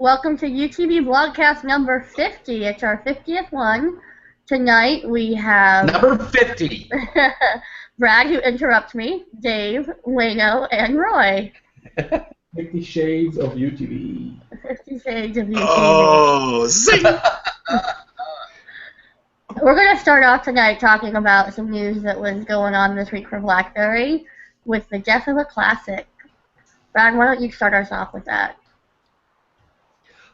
Welcome to UTB Blogcast number 50. It's our 50th one. Tonight we have... Number 50! Brad, who interrupts me, Dave, Wayno, and Roy. 50 Shades of UTB. 50 Shades of UTB. Oh, zing! We're going to start off tonight talking about some news that was going on this week for BlackBerry with the death of a classic. Brad, why don't you start us off with that?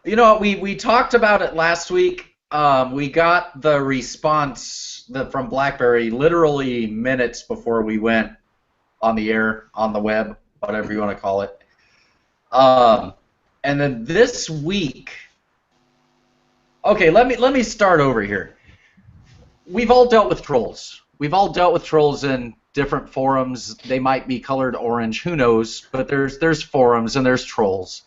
You know, we talked about it last week. We got the response from BlackBerry literally minutes before we went on the air, on the web, whatever you want to call it. And then this week, okay, let me start over here. We've all dealt with trolls. We've all dealt with trolls in different forums. They might be colored orange, who knows? But there's forums and there's trolls.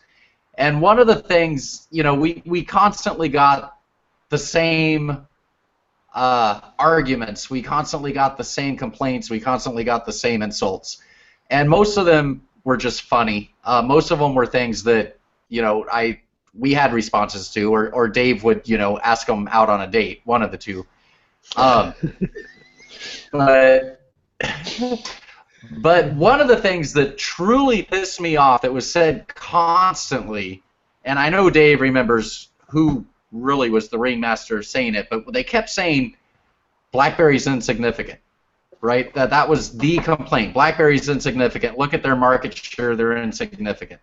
And one of the things, you know, we constantly got the same arguments. We constantly got the same complaints. We constantly got the same insults. And most of them were just funny. Most of them were things that, you know, we had responses to, or Dave would, you know, ask them out on a date, one of the two. But one of the things that truly pissed me off that was said constantly, and I know Dave remembers who really was the ringmaster saying it, but they kept saying BlackBerry's insignificant, right? That was the complaint. BlackBerry's insignificant. Look at their market share. They're insignificant.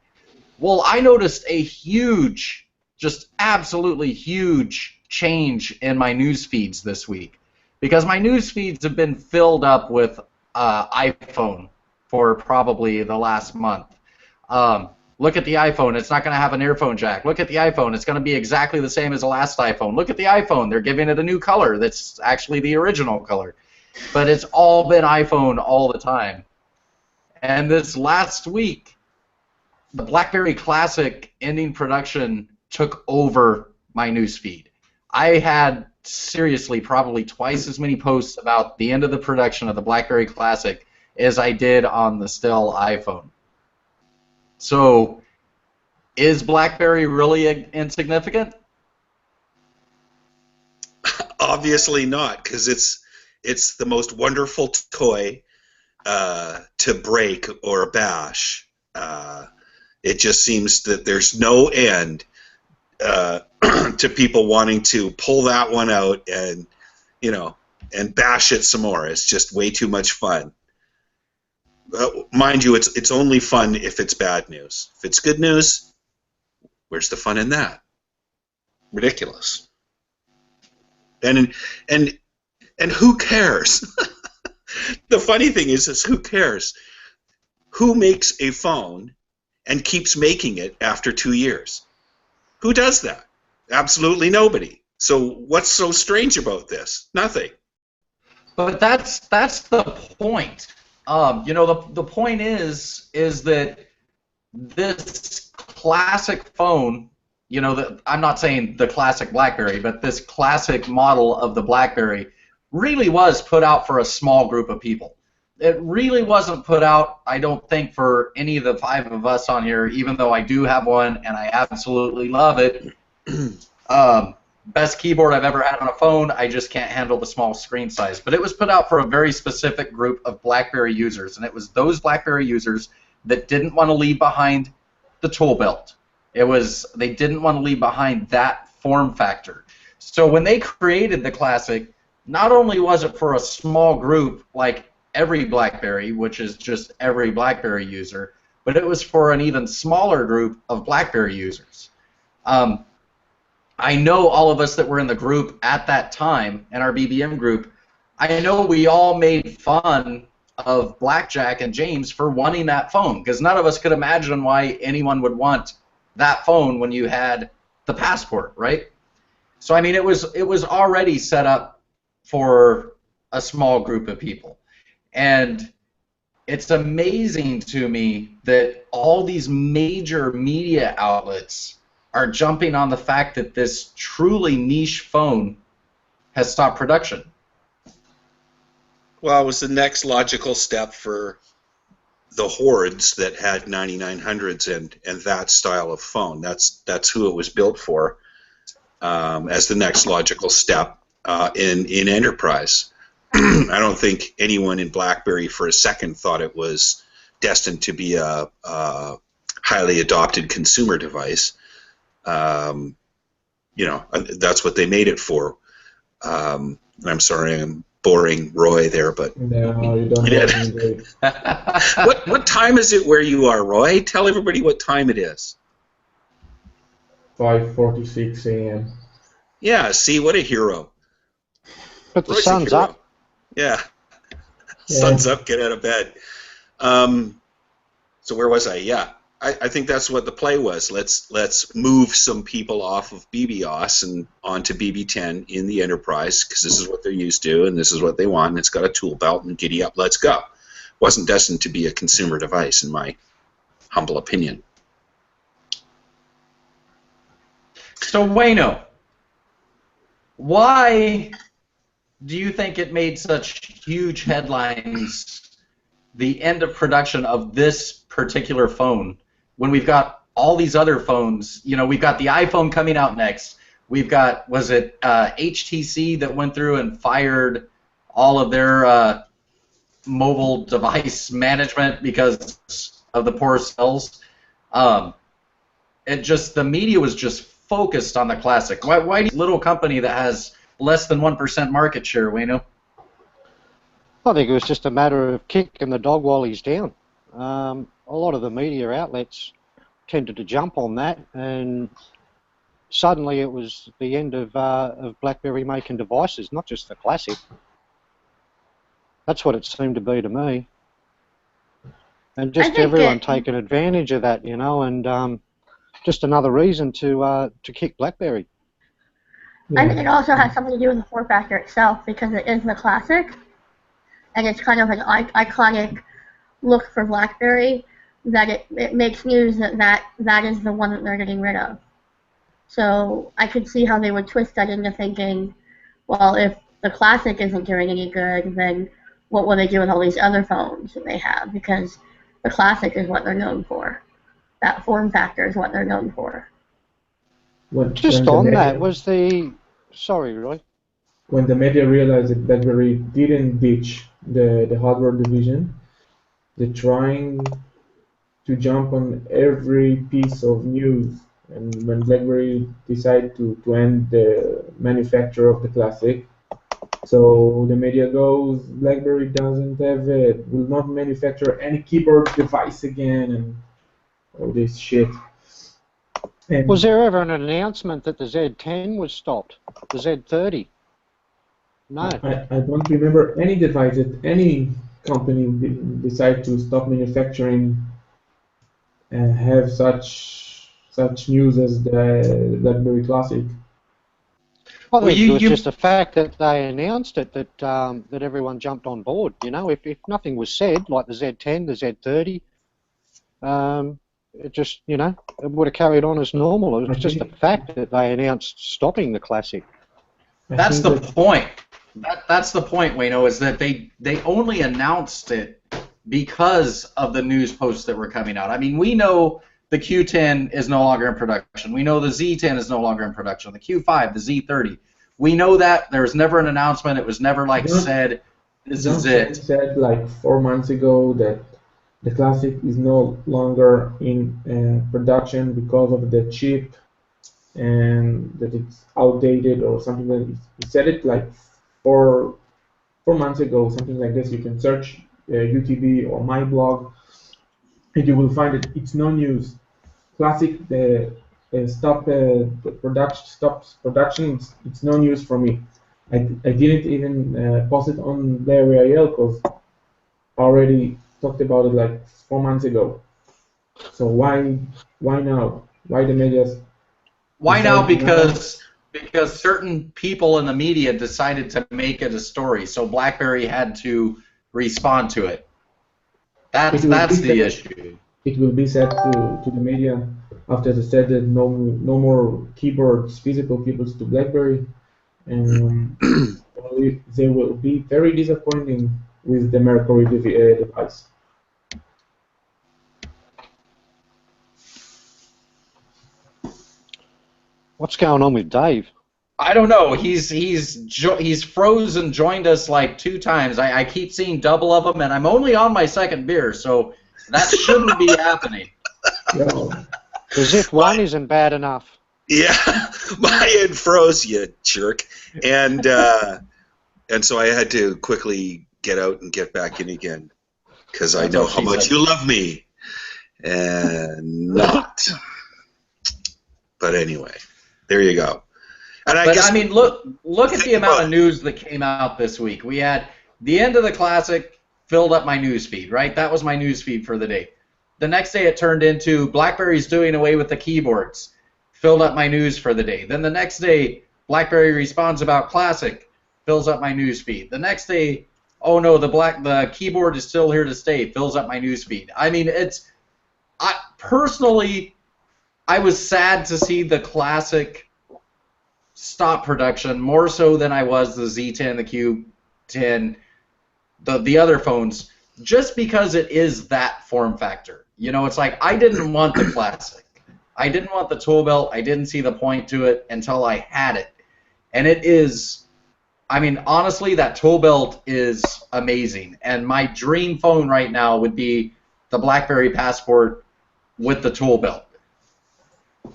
Well, I noticed a huge, just absolutely huge change in my news feeds this week, because my news feeds have been filled up with iPhone for probably the last month. Look at the iPhone, it's not going to have an earphone jack. Look at the iPhone, it's going to be exactly the same as the last iPhone. Look at the iPhone, they're giving it a new color that's actually the original color. But it's all been iPhone all the time. And this last week, the BlackBerry Classic ending production took over my newsfeed. I had, seriously, probably twice as many posts about the end of the production of the BlackBerry Classic as I did on the still iPhone. So, is BlackBerry really insignificant? Obviously not, because it's the most wonderful toy to break or bash. It just seems that there's no end to people wanting to pull that one out and, you know, and bash it some more. It's just way too much fun. Mind you, it's only fun if it's bad news. If it's good news, where's the fun in that? Ridiculous. And who cares? The funny thing is who cares? Who makes a phone and keeps making it after 2 years? Who does that? Absolutely nobody. So what's so strange about this? Nothing. But that's the point. You know, the point is that this classic phone, you know, I'm not saying the classic BlackBerry, but this classic model of the BlackBerry really was put out for a small group of people. It really wasn't put out, I don't think, for any of the 5 of us on here, even though I do have one and I absolutely love it. Best keyboard I've ever had on a phone. I just can't handle the small screen size. But it was put out for a very specific group of BlackBerry users, and it was those BlackBerry users that didn't want to leave behind the tool belt. They didn't want to leave behind that form factor. So when they created the Classic, not only was it for a small group like every BlackBerry, which is just every BlackBerry user, but it was for an even smaller group of BlackBerry users. I know all of us that were in the group at that time, in our BBM group, I know we all made fun of Blackjack and James for wanting that phone, because none of us could imagine why anyone would want that phone when you had the Passport, right? So I mean, it was already set up for a small group of people. And it's amazing to me that all these major media outlets are jumping on the fact that this truly niche phone has stopped production. Well, it was the next logical step for the hordes that had 9900s and that style of phone. That's who it was built for, as the next logical step in enterprise. I don't think anyone in BlackBerry for a second thought it was destined to be a highly adopted consumer device. That's what they made it for. I'm sorry, I'm boring Roy there, but No, you don't have me. what time is it where you are, Roy? Tell everybody what time it is. 5:46 a.m. Yeah, see, what a hero. But the Roy's a sun's hero. up. Yeah. Yeah. Sun's up, get out of bed. So where was I? Yeah. I think that's what the play was. Let's move some people off of BBOS and onto BB10 in the enterprise, because this is what they're used to and this is what they want, and it's got a tool belt, and giddy up, let's go. Wasn't destined to be a consumer device, in my humble opinion. So, Wayno, why do you think it made such huge headlines, the end of production of this particular phone, when we've got all these other phones? You know, we've got the iPhone coming out next. We've got, was it HTC that went through and fired all of their mobile device management because of the poor sales? The media was just focused on the Classic. Why do you little company that has less than 1% market share, Wayno? I think it was just a matter of kicking the dog while he's down. A lot of the media outlets tended to jump on that, and suddenly it was the end of BlackBerry making devices, not just the Classic. That's what it seemed to be to me. And just everyone taking advantage of that, and just another reason to kick BlackBerry. I think it also has something to do with the form factor itself, because it is the Classic, and it's kind of an iconic look for BlackBerry, that it makes news that is the one that they're getting rid of. So I could see how they would twist that into thinking, well, if the Classic isn't doing any good, then what will they do with all these other phones that they have? Because the Classic is what they're known for. That form factor is what they're known for. Sorry, Roy. When the media realized that BlackBerry didn't ditch the hardware division, they're trying to jump on every piece of news. And when BlackBerry decided to end the manufacture of the Classic, so the media goes, BlackBerry doesn't have it, will not manufacture any keyboard device again, and all this shit. And was there ever an announcement that the Z10 was stopped? The Z30? No. I don't remember any device that any company decide to stop manufacturing and have such news as the BlackBerry Classic. I think it was just the fact that they announced it that everyone jumped on board. If nothing was said, like the Z10, the Z30, it just, it would have carried on as normal. It was just the fact that they announced stopping the Classic. That's the point. That's the point, Wayno, is that they only announced it because of the news posts that were coming out. I mean, we know the Q10 is no longer in production. We know the Z10 is no longer in production. The Q5, the Z30. We know that. There was never an announcement. It was never said, this is it. Said 4 months ago that the Classic is no longer in production because of the chip and that it's outdated or something like that. He said it 4 months ago, something like this. You can search UTB or my blog, and you will find it. It's no news. Classic stops production. It's no news for me. I didn't even post it on Larry IL because I already talked about it 4 months ago. So why now? Why the media? Why now? Because certain people in the media decided to make it a story, so BlackBerry had to respond to it. That's the issue. It will be said to the media after they said that no more keyboards, physical keyboards to BlackBerry, and they will be very disappointing with the Mercury device. What's going on with Dave? I don't know. He's frozen. Joined us like 2 times. I keep seeing double of them, and I'm only on my 2nd beer, so that shouldn't be happening. Yo, As if one isn't bad enough. Yeah, my head froze, you jerk, and so I had to quickly get out and get back in again because I know how much you love me, and not. But anyway, there you go. And I mean, look at the amount of news that came out this week. We had the end of the Classic filled up my news feed, right? That was my news feed for the day. The next day it turned into BlackBerry's doing away with the keyboards, filled up my news for the day. Then the next day, BlackBerry responds about Classic, fills up my news feed. The next day, oh no, the keyboard is still here to stay, fills up my news feed. I mean, personally, I was sad to see the Classic stop production more so than I was the Z10, the Q10, the other phones, just because it is that form factor. You know, it's like I didn't want the Classic. I didn't want the tool belt. I didn't see the point to it until I had it. And it is, I mean, honestly, that tool belt is amazing. And my dream phone right now would be the BlackBerry Passport with the tool belt.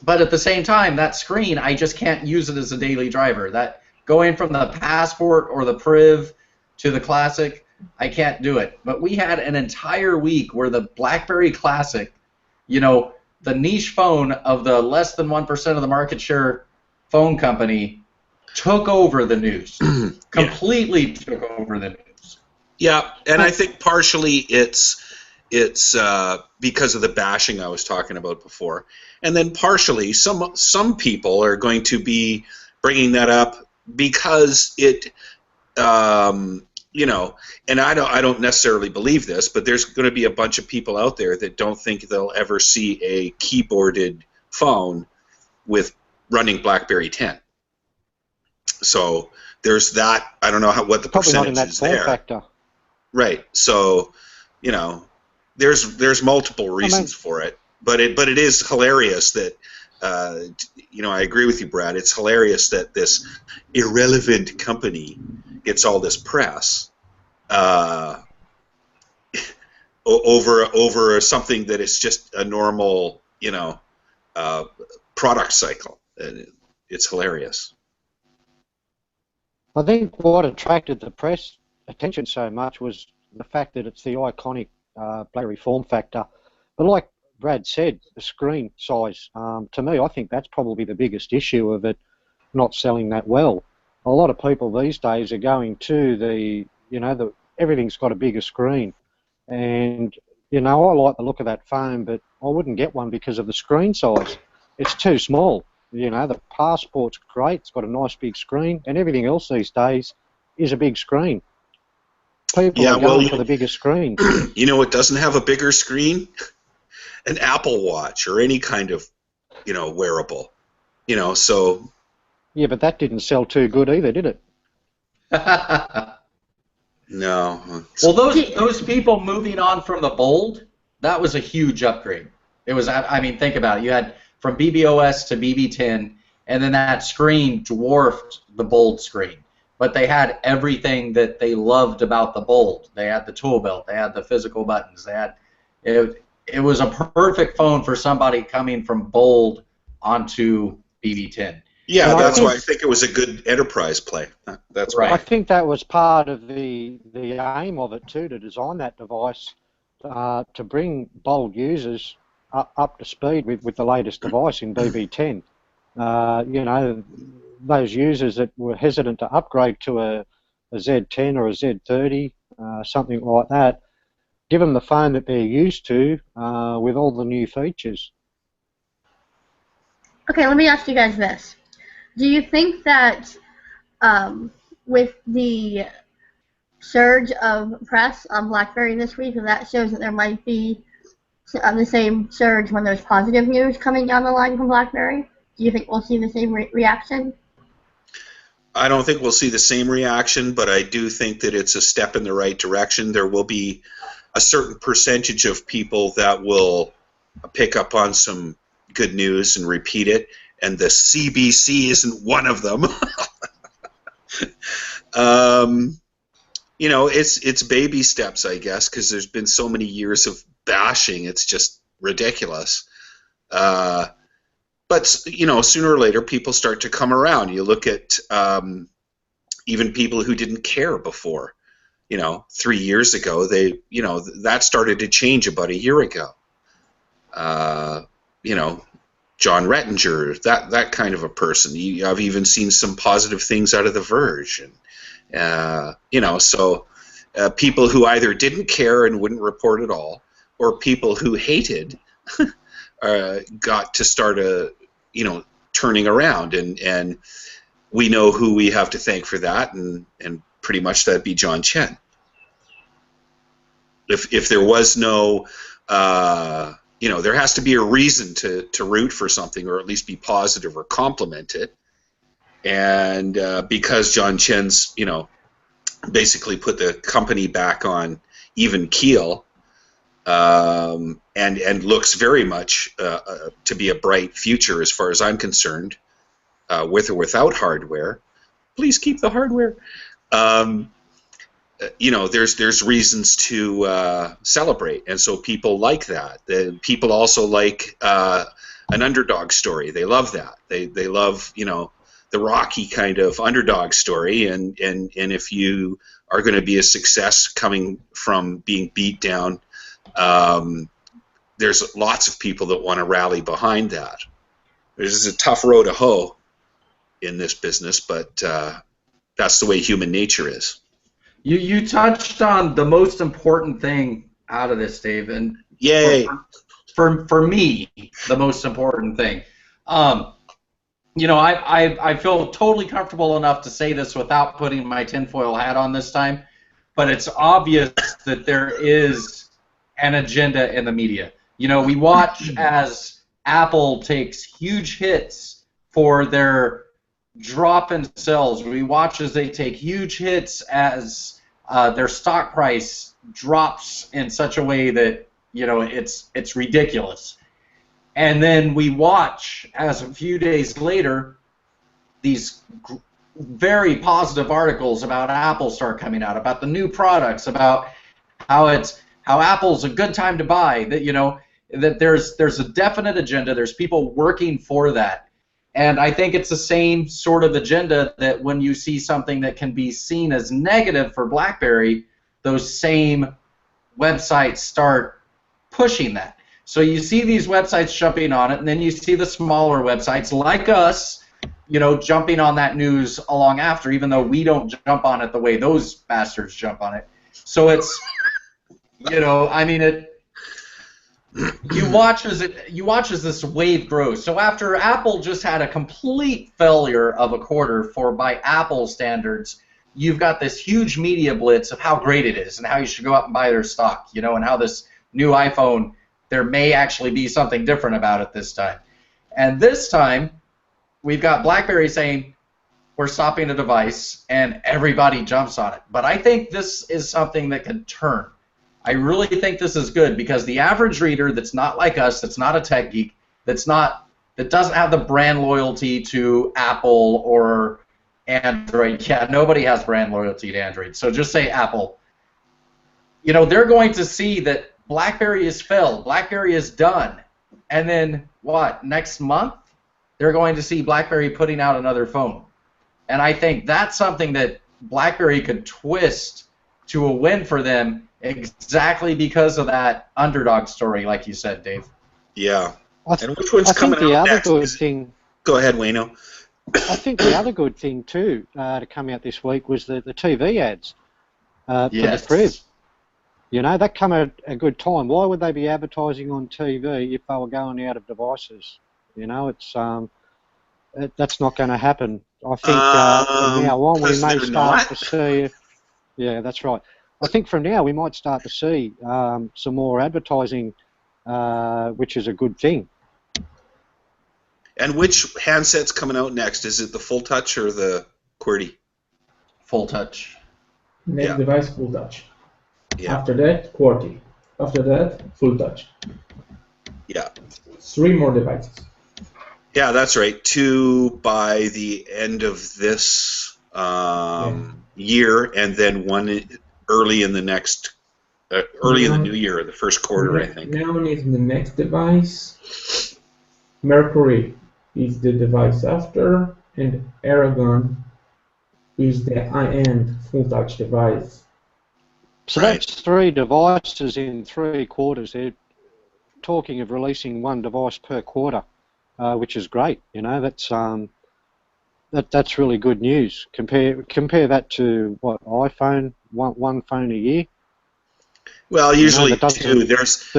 But at the same time, that screen, I just can't use it as a daily driver. That going from the Passport or the Priv to the Classic, I can't do it. But we had an entire week where the BlackBerry Classic, you know, the niche phone of the less than 1% of the market share phone company, took over the news. Completely took over the news. Yeah, and I think partially it's because of the bashing I was talking about before, and then partially some people are going to be bringing that up because it, you know, and I don't necessarily believe this, but there's going to be a bunch of people out there that don't think they'll ever see a keyboarded phone with running BlackBerry 10. So there's that. I don't know what the percentage is there. Form factor. Right. So, you know, there's multiple reasons for it, but it is hilarious that you know, I agree with you, Brad. It's hilarious that this irrelevant company gets all this press over something that is just a normal, you know, product cycle. It's hilarious. I think what attracted the press attention so much was the fact that it's the iconic BlackBerry form factor. But like Brad said, the screen size, to me, I think that's probably the biggest issue of it not selling that well. A lot of people these days are going to the, you know, everything's got a bigger screen. And, you know, I like the look of that phone, but I wouldn't get one because of the screen size. It's too small. You know, the Passport's great, it's got a nice big screen, and everything else these days is a big screen. People are going for the bigger screen. You know what doesn't have a bigger screen? An Apple Watch or any kind of, you know, wearable. You know, so... Yeah, but that didn't sell too good either, did it? No. Well, those people moving on from the Bold, that was a huge upgrade. It was, I mean, think about it. You had from BBOS to BB10, and then that screen dwarfed the Bold screen. But they had everything that they loved about the Bold. They had the tool belt. They had the physical buttons. They had it was a perfect phone for somebody coming from Bold onto BB10. Yeah, and that's why I think it was a good enterprise play. That's right. I think that was part of the aim of it too, to design that device to bring Bold users up to speed with the latest device in BB10. You know, those users that were hesitant to upgrade to a Z10 or a Z30, something like that, give them the phone that they're used to with all the new features. Okay, let me ask you guys this. Do you think that with the surge of press on BlackBerry this week, that shows that there might be the same surge when there's positive news coming down the line from BlackBerry? Do you think we'll see the same reaction? I don't think we'll see the same reaction, but I do think that it's a step in the right direction. There will be a certain percentage of people that will pick up on some good news and repeat it, and the CBC isn't one of them. You know, it's baby steps, I guess, because there's been so many years of bashing. It's just ridiculous. But you know, sooner or later, people start to come around. You look at even people who didn't care before. You know, 3 years ago, that started to change about a year ago. You know, John Rettinger, that kind of a person. I've even seen some positive things out of The Verge, and you know, so people who either didn't care and wouldn't report at all, or people who hated, got to start turning around, and we know who we have to thank for that, and pretty much that'd be John Chen. If there was no, you know, there has to be a reason to root for something, or at least be positive or compliment it. And because John Chen's, you know, basically put the company back on even keel, and looks very much to be a bright future as far as I'm concerned, with or without hardware. Please keep the hardware. You know, there's reasons to celebrate, and so people like that. People also like an underdog story. They love that. They love, you know, the Rocky kind of underdog story, and if you are going to be a success coming from being beat down, there's lots of people that want to rally behind that. There's a tough row to hoe in this business, but that's the way human nature is. You touched on the most important thing out of this, Dave, and yay! For me, the most important thing. You know, I feel totally comfortable enough to say this without putting my tinfoil hat on this time, but it's obvious that there is an agenda in the media. You know, we watch as Apple takes huge hits for their drop in sales. We watch as they take huge hits as their stock price drops in such a way that, you know, it's ridiculous. And then we watch as a few days later these very positive articles about Apple start coming out, about the new products, about how Apple's a good time to buy, that, you know, that there's a definite agenda, there's people working for that. And I think it's the same sort of agenda that when you see something that can be seen as negative for BlackBerry, those same websites start pushing that. So you see these websites jumping on it, and then you see the smaller websites like us, you know, jumping on that news along after, even though we don't jump on it the way those bastards jump on it. So it's, you know, I mean, you watch as this wave grows. So after Apple just had a complete failure of a quarter by Apple standards, you've got this huge media blitz of how great it is and how you should go out and buy their stock, you know, and how this new iPhone, there may actually be something different about it this time. And this time, we've got BlackBerry saying, we're stopping the device, and everybody jumps on it. But I think this is something that can turn. I really think this is good, because the average reader that's not like us, that's not a tech geek, that doesn't have the brand loyalty to Apple or Android. Yeah, nobody has brand loyalty to Android, so just say Apple. You know, they're going to see that BlackBerry has failed, BlackBerry is done, and then what, next month they're going to see BlackBerry putting out another phone. And I think that's something that BlackBerry could twist to a win for them, exactly because of that underdog story, like you said, Dave. Yeah. And which one's coming out next? Go ahead, Wayno. I think the other good thing, too, to come out this week was the TV ads for the Crib. You know, that come at a good time. Why would they be advertising on TV if they were going out of devices? You know, it's that's not going to happen. I think from now on we may start to see. Yeah, that's right. I think from now we might start to see some more advertising, which is a good thing. And which handset's coming out next? Is it the Full Touch or the QWERTY? Full Touch. Next device, Full Touch. Yeah. After that, QWERTY. After that, Full Touch. Yeah. 3 more devices. Yeah, that's right. 2 by the end of this year, and then 1 early in the next, early in the new year, the first quarter, I think. Neon is the next device. Mercury is the device after, and Aragon is the high-end full-touch device. So Right. that's 3 devices in 3 quarters. They're talking of releasing 1 device per quarter, which is great. You know, that's really good news. Compare that to what, iPhone, one phone a year. Well, usually that doesn't, 2. There's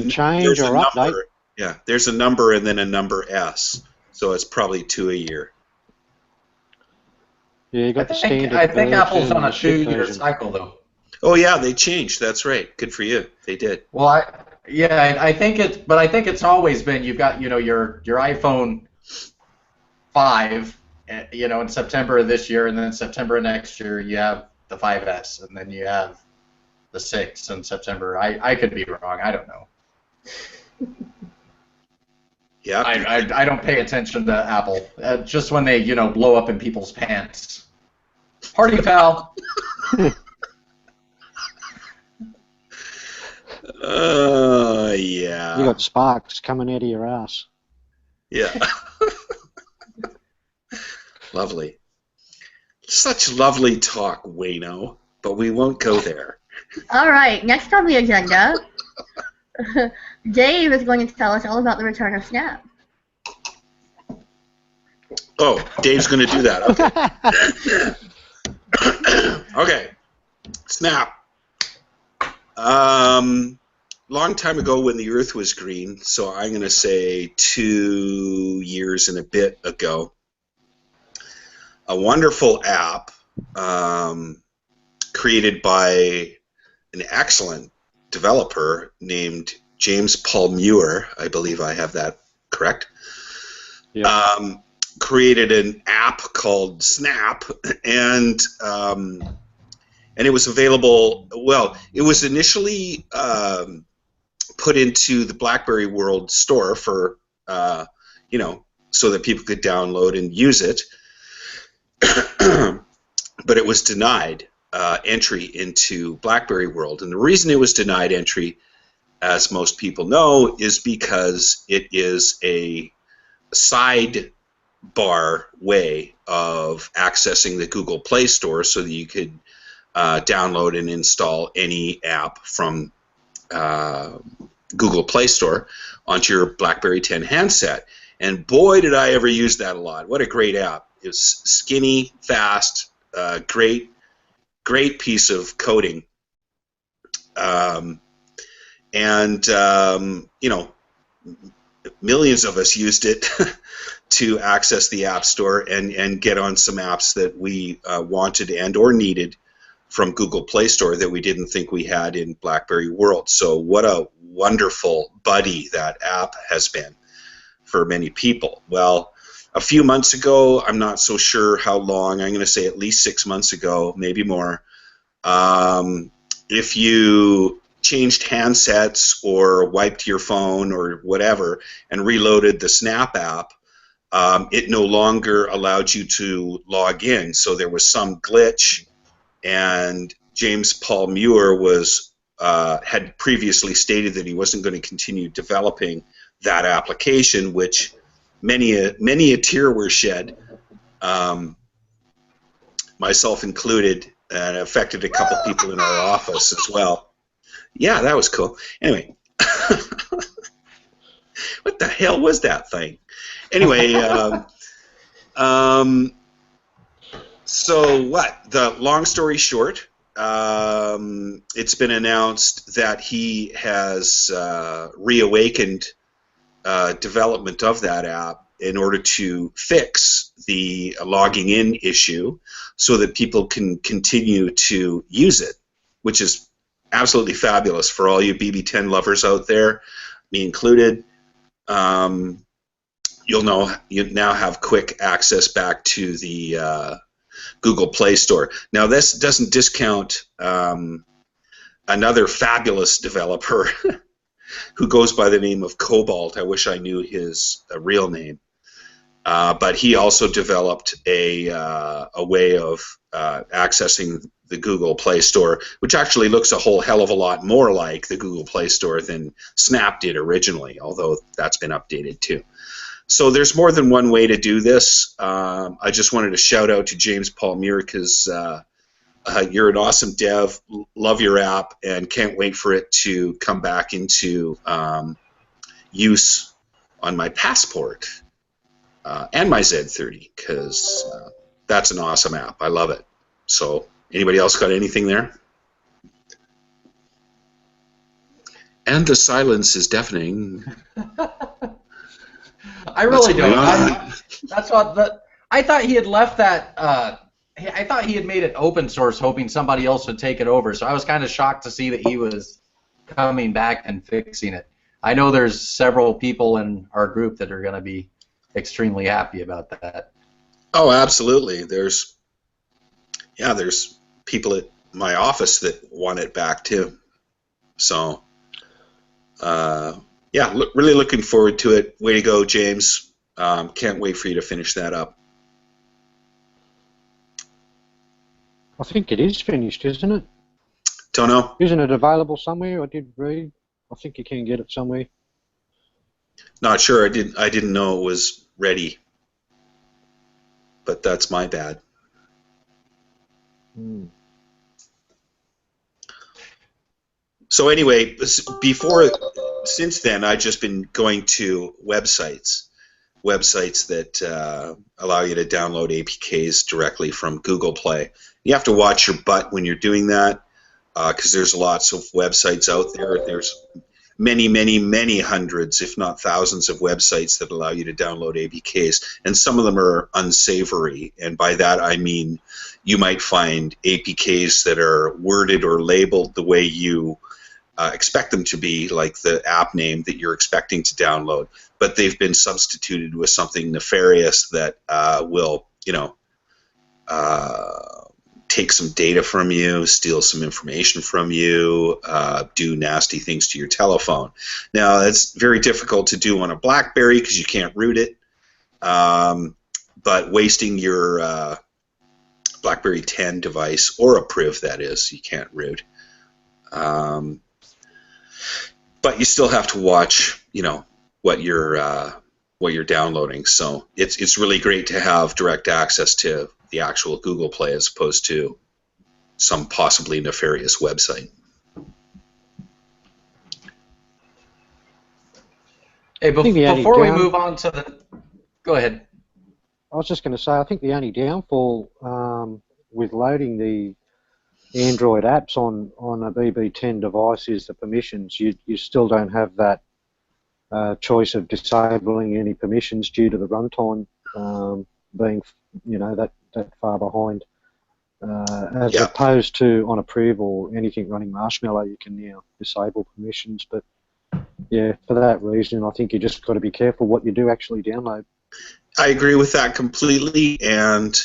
change or update. Number. Yeah, there's a number and then a number S, so it's probably 2 a year. Yeah, you got the standard. I think Apple's version on a and the SIP 2-year version. cycle though. Oh yeah, they changed. That's right. Good for you. They did. Well, I think it's always been, you've got, your iPhone 5, in September of this year, and then September of next year you have the 5S, and then you have the 6 in September. I could be wrong. I don't know. Yeah. I don't pay attention to Apple. Just when they, blow up in people's pants. Party foul. Yeah. You got sparks coming out of your ass. Yeah. Lovely. Such lovely talk, Wayno, but we won't go there. All right, next on the agenda, Dave is going to tell us all about the return of Snap. Oh, Dave's going to do that. Okay. Okay. Snap. Long time ago when the Earth was green, so I'm going to say 2 years and a bit ago, a wonderful app created by an excellent developer named James Paul Muir, I believe I have that correct, created an app called Snap, and it was available, well, it was initially put into the BlackBerry World Store for, so that people could download and use it, but it was denied entry into BlackBerry World. And the reason it was denied entry, as most people know, is because it is a sidebar way of accessing the Google Play Store so that you could download and install any app from Google Play Store onto your BlackBerry 10 handset. And boy, did I ever use that a lot. What a great app. It's skinny, fast, great piece of coding. Millions of us used it to access the App Store and get on some apps that we wanted and or needed from Google Play Store that we didn't think we had in BlackBerry World. So what a wonderful buddy that app has been for many people. Well, a few months ago, I'm not so sure how long, I'm going to say at least 6 months ago, maybe more, if you changed handsets or wiped your phone or whatever and reloaded the Snap app, it no longer allowed you to log in. So there was some glitch, and James Paul Muir had previously stated that he wasn't going to continue developing that application, which many a tear were shed, myself included, and it affected a couple people in our office as well. Yeah, that was cool. Anyway, what the hell was that thing? Anyway, so what? The long story short, it's been announced that he has reawakened development of that app in order to fix the logging in issue so that people can continue to use it, which is absolutely fabulous for all you BB10 lovers out there, me included. You now have quick access back to the Google Play Store. Now, this doesn't discount another fabulous developer who goes by the name of Cobalt. I wish I knew his real name. But he also developed a way of accessing the Google Play Store, which actually looks a whole hell of a lot more like the Google Play Store than Snap did originally, although that's been updated too. So there's more than one way to do this. I just wanted to shout out to James Paul Muir because you're an awesome dev, love your app, and can't wait for it to come back into use on my Passport and my Z30 because that's an awesome app. I love it. So anybody else got anything there? And the silence is deafening. I really don't. That's what I thought he had left that. I thought he had made it open source, hoping somebody else would take it over. So I was kind of shocked to see that he was coming back and fixing it. I know there's several people in our group that are going to be extremely happy about that. Oh, absolutely. There's people at my office that want it back too. So, really looking forward to it. Way to go, James. Can't wait for you to finish that up. I think it is finished, isn't it? Don't know. Isn't it available somewhere? I did read. I think you can get it somewhere. Not sure. I didn't know it was ready. But that's my bad. So anyway, since then, I've just been going to websites that allow you to download APKs directly from Google Play. You have to watch your butt when you're doing that because there's lots of websites out there. There's many hundreds, if not thousands, of websites that allow you to download APKs, and some of them are unsavory. And by that I mean you might find APKs that are worded or labeled the way you expect them to be, like the app name that you're expecting to download, but they've been substituted with something nefarious that will, take some data from you, steal some information from you, do nasty things to your telephone. Now, that's very difficult to do on a BlackBerry because you can't root it, but wasting your BlackBerry 10 device, or a Priv, that is, you can't root. But you still have to watch, what you're downloading. So it's really great to have direct access to the actual Google Play as opposed to some possibly nefarious website. Hey, before we move on to the... Go ahead. I was just going to say, I think the only downfall with loading the Android apps on a BB10 device is the permissions. You still don't have that choice of disabling any permissions due to the runtime being, that far behind. As opposed to on a Priv or anything running Marshmallow, you can now disable permissions. But yeah, for that reason, I think you just got to be careful what you do actually download. I agree with that completely. And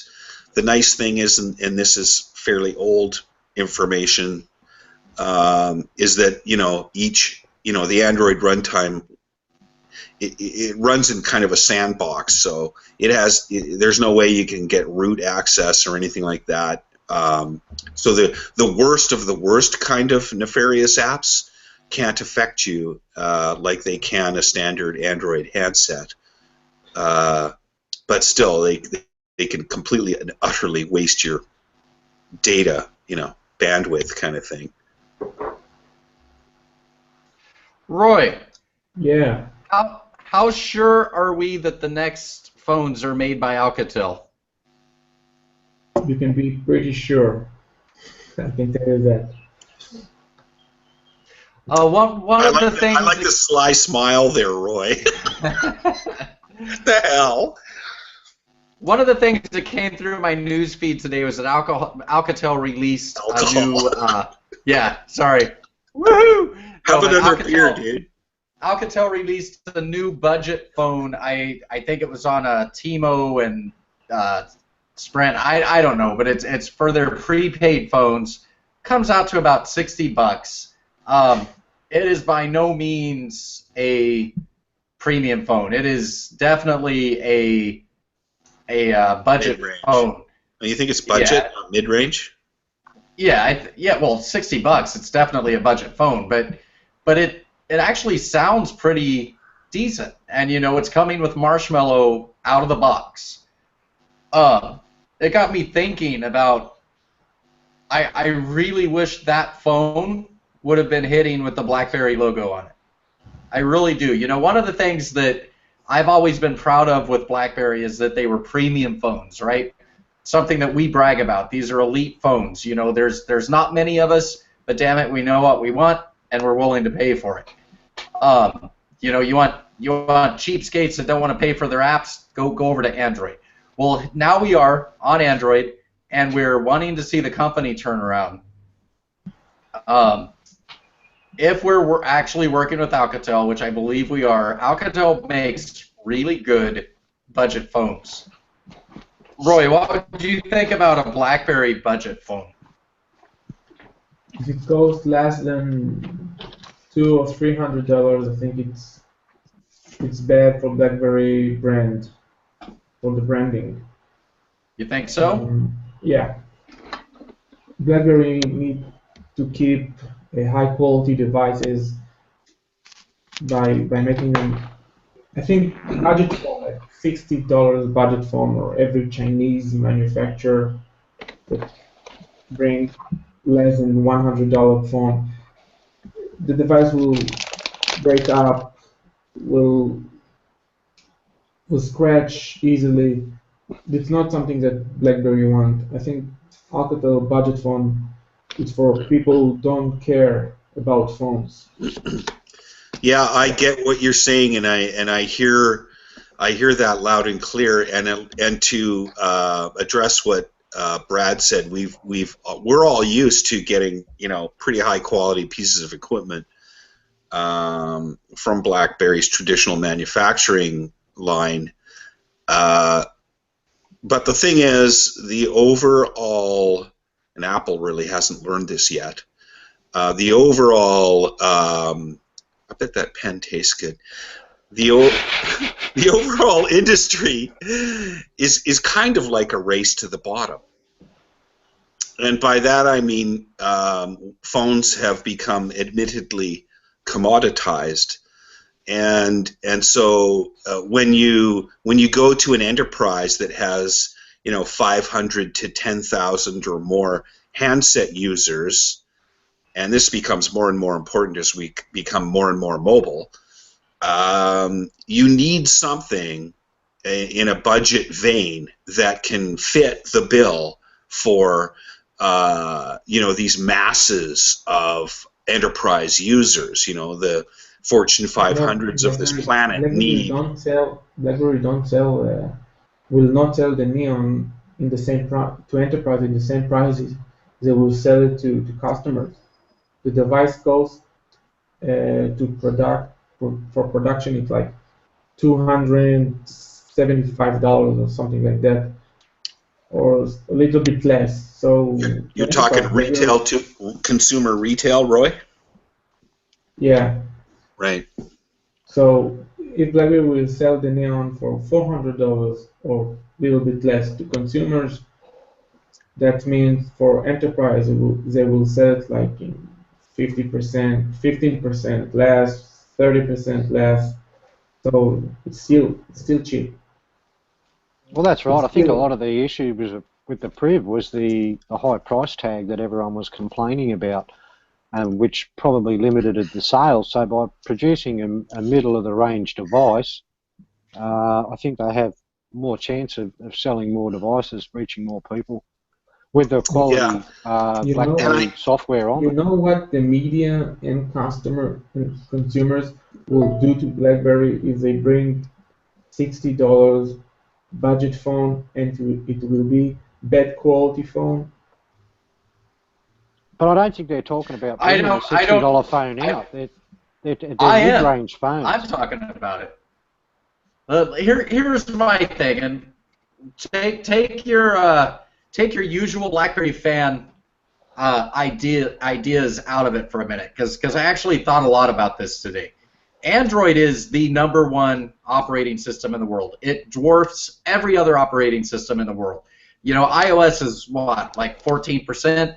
the nice thing is, and this is fairly old information, is that the Android runtime, it runs in kind of a sandbox, so there's no way you can get root access or anything like that. So the worst of the worst kind of nefarious apps can't affect you like they can a standard Android handset. But still, they can completely and utterly waste your data, bandwidth kind of thing. Roy. Yeah. How sure are we that the next phones are made by Alcatel? You can be pretty sure. I can tell you that. One of the things. I like the sly smile there, Roy. The hell? One of the things that came through my news feed today was that Alcatel released a new. Woohoo! Have another beer, dude. Alcatel released a new budget phone. I think it was on a T-Mo and Sprint. I don't know, but it's for their prepaid phones. Comes out to about $60. It is by no means a premium phone. It is definitely a budget Mid-range. phone. You think it's budget, Yeah. mid-range? Yeah, well, $60. It's definitely a budget phone, but it actually sounds pretty decent, and it's coming with Marshmallow out of the box. It got me thinking about. I really wish that phone would have been hitting with the BlackBerry logo on it. I really do. One of the things that I've always been proud of with BlackBerry is that they were premium phones, right? Something that we brag about. These are elite phones. There's not many of us, but damn it, we know what we want and we're willing to pay for it. You want cheapskates that don't want to pay for their apps, go over to Android. Well, now we are on Android, and we're wanting to see the company turn around. If we're actually working with Alcatel, which I believe we are, Alcatel makes really good budget phones. Roy, what do you think about a BlackBerry budget phone? If it costs less than $200 or $300, I think it's bad for BlackBerry brand, for the branding. You think so? Yeah. BlackBerry need to keep a high quality devices by making them. I think budget phone, like $60 budget phone, or every Chinese manufacturer that bring less than $100 phone, the device will break up, will scratch easily. It's not something that BlackBerry want. I think Alcatel budget phone is for people who don't care about phones. Yeah, I get what you're saying, and I hear that loud and clear. And to address what Brad said, we're all used to getting pretty high quality pieces of equipment from BlackBerry's traditional manufacturing line. But the thing is, the overall, and Apple really hasn't learned this yet, the overall, I bet that pen tastes good. The overall industry is kind of like a race to the bottom. And by that I mean phones have become admittedly commoditized. And so when you go to an enterprise that has 500 to 10,000 or more handset users, and this becomes more and more important as we become more and more mobile, you need something in a budget vein that can fit the bill for these masses of enterprise users. The Fortune 500s of this planet BlackBerry will not sell the Neon in the same to enterprise in the same prices. They will sell it to customers. The device cost for production it's like $275 or something like that, or a little bit less. So you're talking retail to consumer retail, Roy? Yeah. Right. So if BlackBerry will sell the Neon for $400 or a little bit less to consumers, that means for enterprise they will sell it like in 50%, 15% less, 30% less. So it's still cheap. Well, that's right. I think a lot of the issue was with the Priv was the high price tag that everyone was complaining about, which probably limited the sales. So by producing a middle-of-the-range device, I think they have more chance of selling more devices, reaching more people with the quality BlackBerry software on it. You know what the media and consumers will do to BlackBerry if they bring $60 budget phone and it will be bad quality phone? But I don't think they're talking about bringing a $60 phone out. They're mid-range phones. I'm talking about it. Here's my thing, and take your usual BlackBerry fan ideas out of it for a minute, because I actually thought a lot about this today, Android is the #1 operating system in the world. It dwarfs every other operating system in the world. You know, iOS is what, like 14%.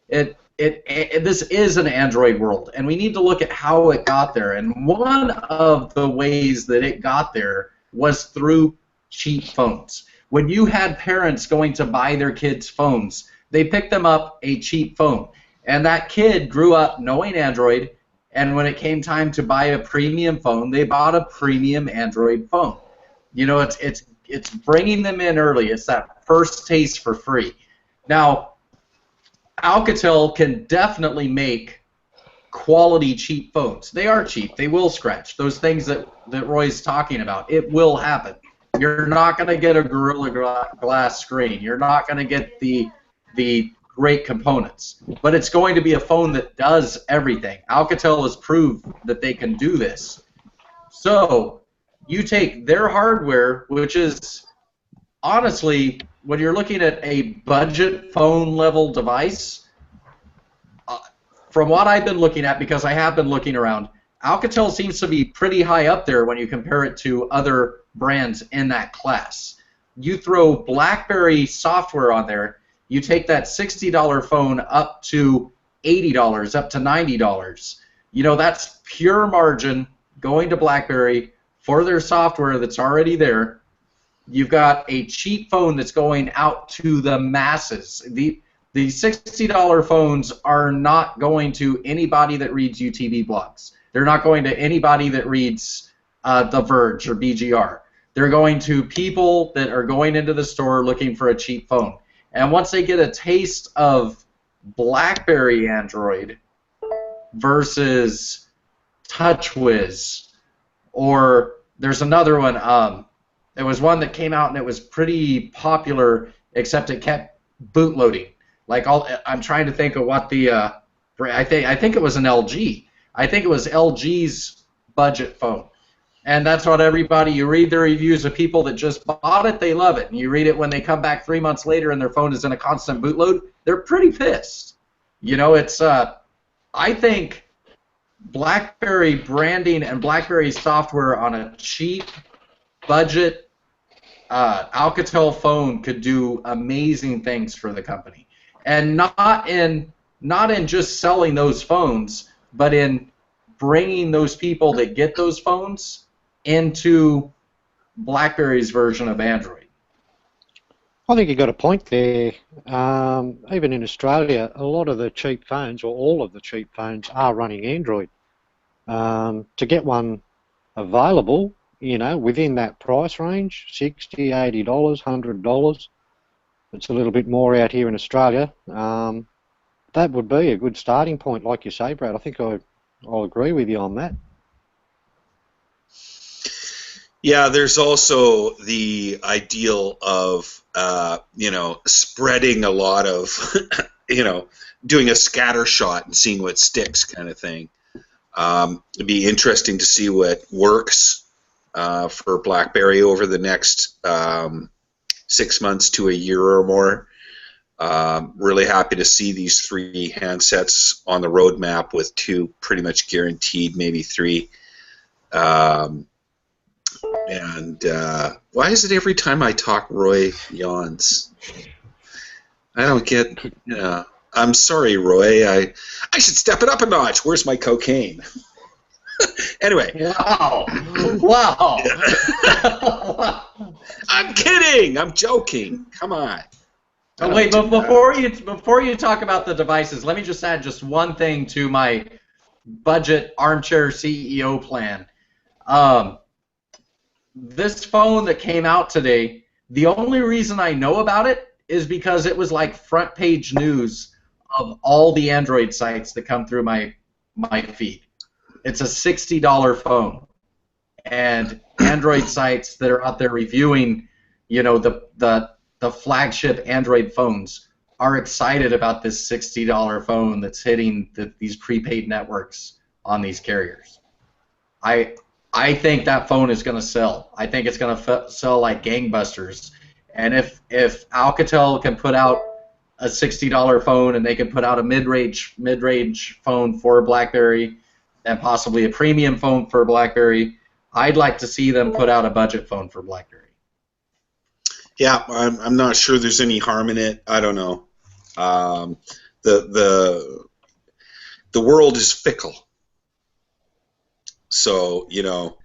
This is an Android world, and we need to look at how it got there. And one of the ways that it got there was through cheap phones. When you had parents going to buy their kids phones, they picked them up a cheap phone, and that kid grew up knowing Android. And when it came time to buy a premium phone, they bought a premium Android phone. You know, it's bringing them in early. It's that first taste for free. Now, Alcatel can definitely make quality cheap phones. They are cheap. They will scratch. Those things that Roy's talking about, it will happen. You're not going to get a Gorilla Glass screen. You're not going to get the great components. But it's going to be a phone that does everything. Alcatel has proved that they can do this. So you take their hardware, which is honestly, when you're looking at a budget phone level device, from what I've been looking at, because I have been looking around, Alcatel seems to be pretty high up there when you compare it to other brands in that class. You throw BlackBerry software on there, you take that $60 phone up to $80, up to $90. You know, that's pure margin going to BlackBerry for their software that's already there. You've got a cheap phone that's going out to the masses. The $60 phones are not going to anybody that reads UTB blogs. They're not going to anybody that reads The Verge or BGR. They're going to people that are going into the store looking for a cheap phone. And once they get a taste of BlackBerry Android versus TouchWiz, or there's another one, there was one that came out and it was pretty popular, except it kept bootloading. Like I'm trying to think of what the I think it was an LG. I think it was LG's budget phone. And that's what everybody, you read the reviews of people that just bought it, they love it. And you read it when they come back 3 months later and their phone is in a constant bootload, they're pretty pissed. You know, it's, I think BlackBerry branding and BlackBerry software on a cheap budget Alcatel phone could do amazing things for the company. And not in just selling those phones, but in bringing those people that get those phones into BlackBerry's version of Android. I think you got a point there. Even in Australia, a lot of the cheap phones, or all of the cheap phones, are running Android. To get one available, you know, within that price range, $60, $80, $100, it's a little bit more out here in Australia. That would be a good starting point, like you say, Brad. I think I'll agree with you on that. Yeah, there's also the ideal of, you know, spreading a lot of, you know, doing a scatter shot and seeing what sticks kind of thing. It'd be interesting to see what works for BlackBerry over the next 6 months to a year or more. Really happy to see these 3 handsets on the roadmap, with 2 pretty much guaranteed, maybe 3. And why is it every time I talk, Roy yawns? I don't get. I'm sorry, Roy. I should step it up a notch. Where's my cocaine? Anyway. Wow. Wow. I'm kidding. I'm joking. Come on. Oh, wait, but before you talk about the devices, let me just add just one thing to my budget armchair CEO plan. This phone that came out today, the only reason I know about it is because it was like front page news of all the Android sites that come through my feed. It's a $60 phone, and Android sites that are out there reviewing, you know, the flagship Android phones are excited about this $60 phone that's hitting these prepaid networks on these carriers. I think that phone is going to sell. I think it's going to sell like gangbusters. And if Alcatel can put out a $60 phone and they can put out a mid-range phone for BlackBerry, and possibly a premium phone for BlackBerry. I'd like to see them put out a budget phone for BlackBerry. Yeah, I'm not sure there's any harm in it. I don't know. The world is fickle. So, you know,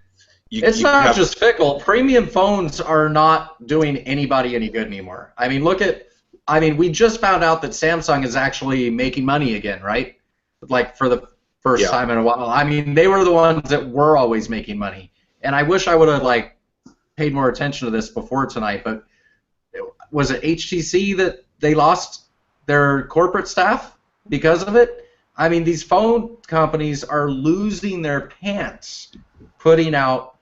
it's not just fickle. Premium phones are not doing anybody any good anymore. I mean, we just found out that Samsung is actually making money again, right? Like for the first time in a while. I mean, they were the ones that were always making money. And I wish I would have like paid more attention to this before tonight, but was it HTC that they lost their corporate staff because of it? I mean, these phone companies are losing their pants putting out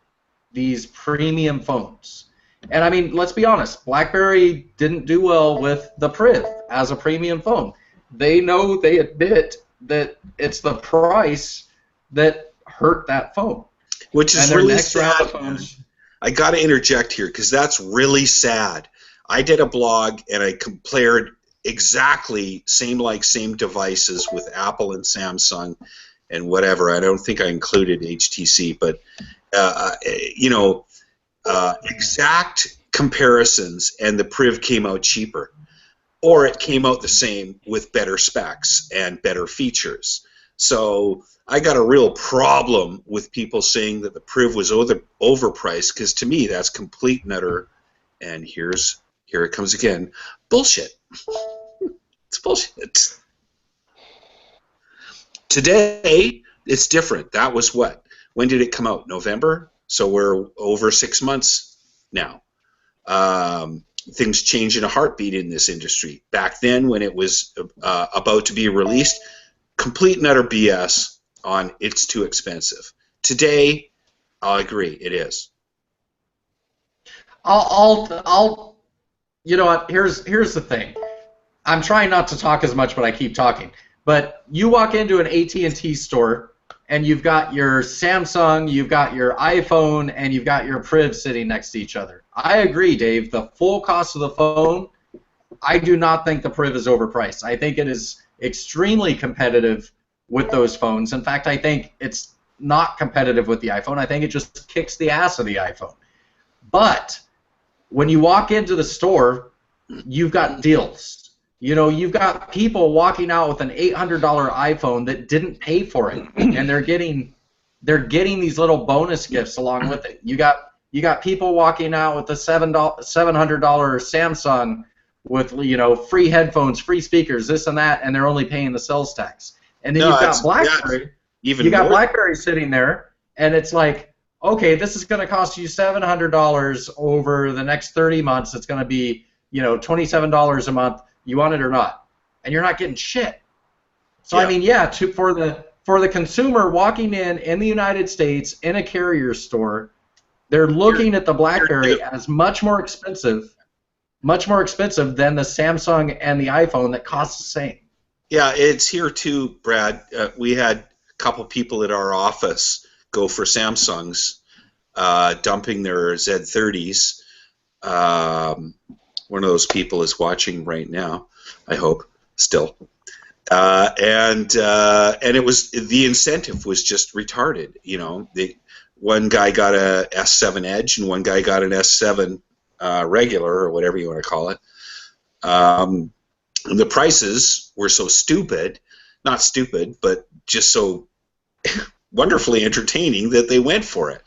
these premium phones. And I mean, let's be honest, BlackBerry didn't do well with the Priv as a premium phone. They admit that it's the price that hurt that phone. Which is really sad. I got to interject here because that's really sad. I did a blog and I compared exactly same devices with Apple and Samsung and whatever. I don't think I included HTC, but exact comparisons, and the Priv came out cheaper, or it came out the same with better specs and better features. So I got a real problem with people saying that the Priv was overpriced, because to me that's complete and utter, and here it comes again, bullshit. It's bullshit. Today, it's different. That was what? When did it come out? November? So we're over 6 months now. Things change in a heartbeat in this industry. Back then, when it was about to be released, complete and utter BS on it's too expensive. Today, I'll agree, it is. I'll you know what? Here's the thing. I'm trying not to talk as much, but I keep talking. But you walk into an AT&T store, and you've got your Samsung, you've got your iPhone, and you've got your Priv sitting next to each other. I agree, Dave. The full cost of the phone, I do not think the Priv is overpriced. I think it is extremely competitive with those phones. In fact, I think it's not competitive with the iPhone. I think it just kicks the ass of the iPhone. But when you walk into the store, you've got deals. You know, you've got people walking out with an $800 iPhone that didn't pay for it, and they're getting these little bonus gifts along with it. You got people walking out with a $700 Samsung with, you know, free headphones, free speakers, this and that, and they're only paying the sales tax. And then you've got BlackBerry. You got BlackBerry sitting there, and it's like, okay, this is going to cost you $700 over the next 30 months. It's going to be, you know, $27 a month. You want it or not, and you're not getting shit. So I mean, for the consumer walking in the United States in a carrier store, they're looking at the BlackBerry as much more expensive than the Samsung and the iPhone that cost the same. Yeah, it's here too, Brad. We had a couple people at our office go for Samsungs, dumping their Z30s. One of those people is watching right now, I hope, still. And it was, the incentive was just retarded. You know, one guy got a S7 Edge and one guy got an S7 regular, or whatever you want to call it. And the prices were so stupid, not stupid, but just so wonderfully entertaining that they went for it.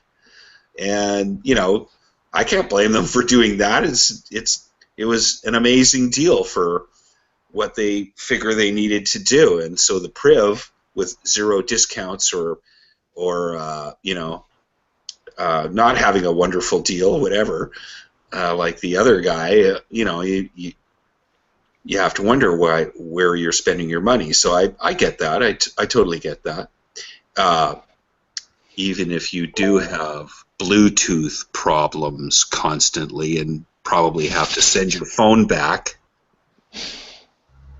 And, you know, I can't blame them for doing that. It was an amazing deal for what they figure they needed to do, and so the Priv with zero discounts or not having a wonderful deal, whatever, like the other guy, you know, you have to wonder where you're spending your money. So I get that. I totally get that. Even if you do have Bluetooth problems constantly and probably have to send your phone back.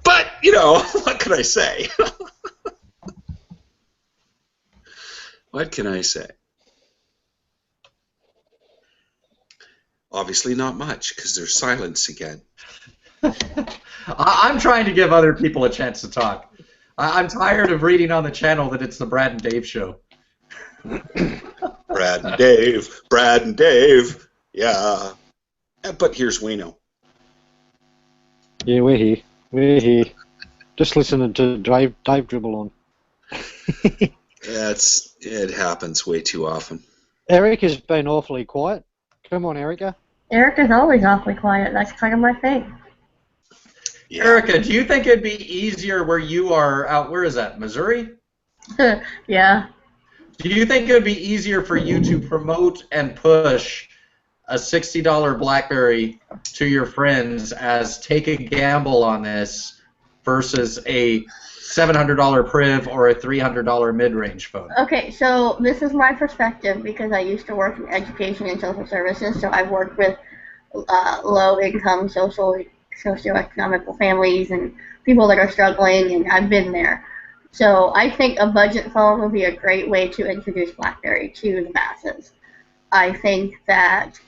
But, you know, what can I say? What can I say? Obviously not much, because there's silence again. I'm trying to give other people a chance to talk. I'm tired of reading on the channel that it's the Brad and Dave show. Brad and Dave, yeah. But here's Wayno. Yeah, we're here. Just listening to Dave dribble on. It happens way too often. Eric has been awfully quiet. Come on, Erica. Erica's always awfully quiet. That's kind of my thing. Yeah. Erica, do you think it'd be easier where you are out? Where is that? Missouri? Yeah. Do you think it would be easier for you to promote and push a $60 BlackBerry to your friends as take a gamble on this versus a $700 Priv or a $300 mid-range phone? Okay, so this is my perspective because I used to work in education and social services, so I've worked with low-income socioeconomical families and people that are struggling, and I've been there. So I think a budget phone would be a great way to introduce BlackBerry to the masses. I think that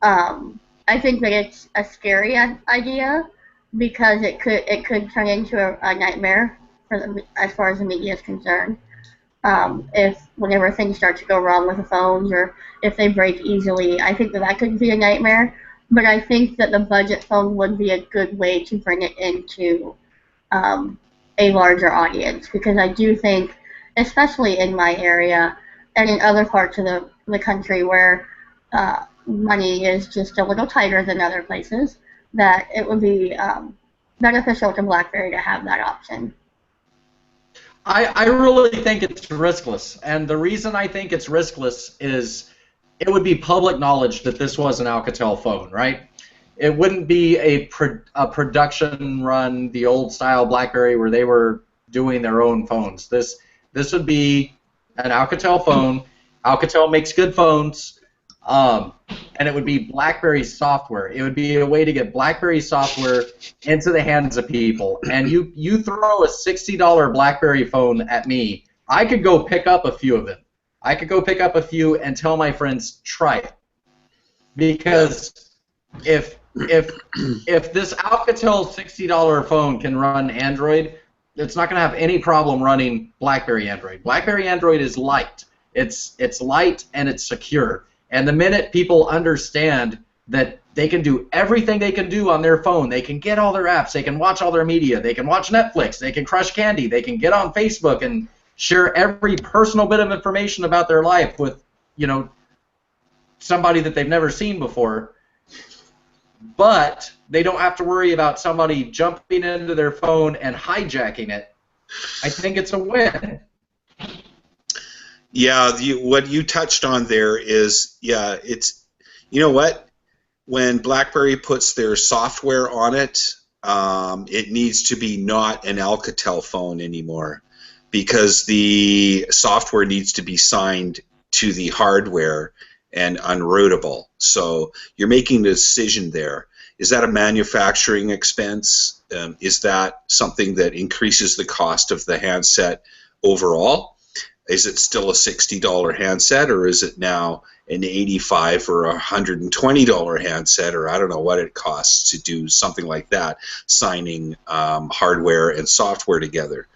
it's a scary idea because it could turn into a nightmare as far as the media is concerned. If whenever things start to go wrong with the phones or if they break easily, I think that could be a nightmare. But I think that the budget phone would be a good way to bring it into a larger audience, because I do think, especially in my area and in other parts of the country where money is just a little tighter than other places, that it would be beneficial to BlackBerry to have that option. I really think it's riskless, and the reason I think it's riskless is it would be public knowledge that this was an Alcatel phone, right? It wouldn't be a production run, the old style BlackBerry where they were doing their own phones. This would be an Alcatel phone. Alcatel makes good phones, and it would be BlackBerry software. It would be a way to get BlackBerry software into the hands of people. And you throw a $60 BlackBerry phone at me, I could go pick up a few of them. I could go pick up a few and tell my friends, try it. Because if this Alcatel $60 phone can run Android, it's not going to have any problem running BlackBerry Android. BlackBerry Android is light. It's light and it's secure. And the minute people understand that they can do everything they can do on their phone, they can get all their apps, they can watch all their media, they can watch Netflix, they can crush candy, they can get on Facebook and share every personal bit of information about their life with, somebody that they've never seen before. But they don't have to worry about somebody jumping into their phone and hijacking it. I think it's a win. Yeah, what you touched on there is, it's, you know what? When BlackBerry puts their software on it, it needs to be not an Alcatel phone anymore, because the software needs to be signed to the hardware and unrootable. So you're making a decision there. Is that a manufacturing expense? Is that something that increases the cost of the handset overall? Is it still a $60 handset, or is it now an $85 or $120 handset, or I don't know what it costs to do something like that, signing hardware and software together?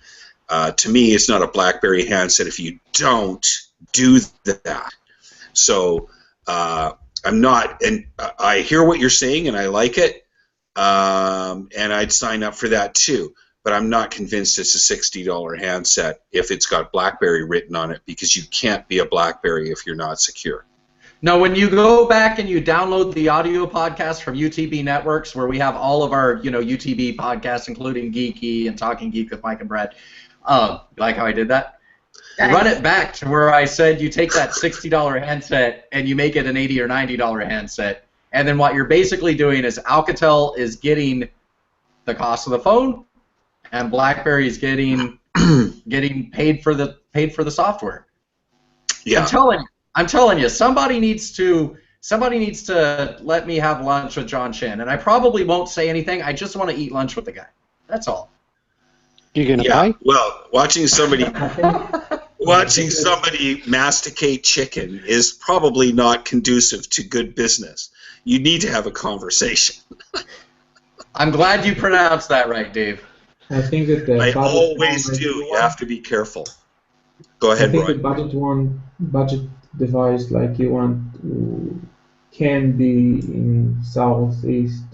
To me, it's not a BlackBerry handset if you don't do that. So I'm not, and I hear what you're saying, and I like it, and I'd sign up for that too. But I'm not convinced it's a $60 handset if it's got BlackBerry written on it, because you can't be a BlackBerry if you're not secure. No, when you go back and you download the audio podcast from UTB Networks, where we have all of our UTB podcasts, including Geeky and Talking Geek with Mike and Brad, you like how I did that? Run it back to where I said you take that $60 handset and you make it an $80 or $90 handset, and then what you're basically doing is Alcatel is getting the cost of the phone, and BlackBerry is getting paid for the software. Yeah. I'm telling you, somebody needs to let me have lunch with John Shin, and I probably won't say anything. I just want to eat lunch with the guy. That's all. You gonna pay? Well, watching somebody masticate chicken is probably not conducive to good business. You need to have a conversation. I'm glad you pronounced that right, Dave. I think that I always do. You have to be careful. Go ahead, I think Roy. the budget device like you want can be in Southeast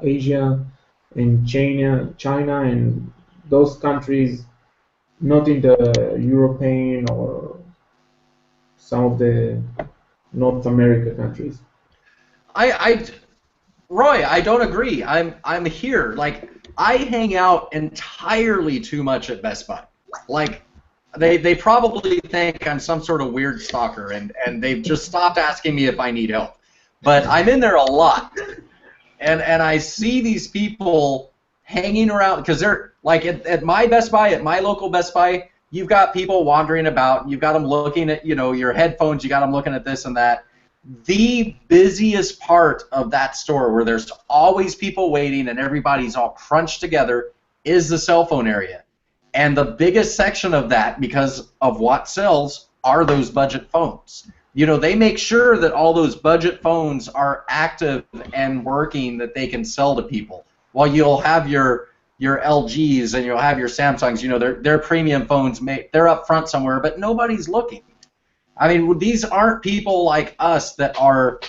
Asia and China and those countries, not in the European or some of the North America countries. I Roy, I don't agree. I'm here. Like, I hang out entirely too much at Best Buy. Like, they probably think I'm some sort of weird stalker, and they've just stopped asking me if I need help. But I'm in there a lot, and I see these people hanging around because they're like at my Best Buy, at my local Best Buy. You've got people wandering about. You've got them looking at your headphones. You got them looking at this and that. The busiest part of that store, where there's always people waiting and everybody's all crunched together, is the cell phone area. And the biggest section of that, because of what sells, are those budget phones. They make sure that all those budget phones are active and working, that they can sell to people. While you'll have your LGs and you'll have your Samsungs, they're premium phones, they're up front somewhere, but nobody's looking. I mean, these aren't people like us that are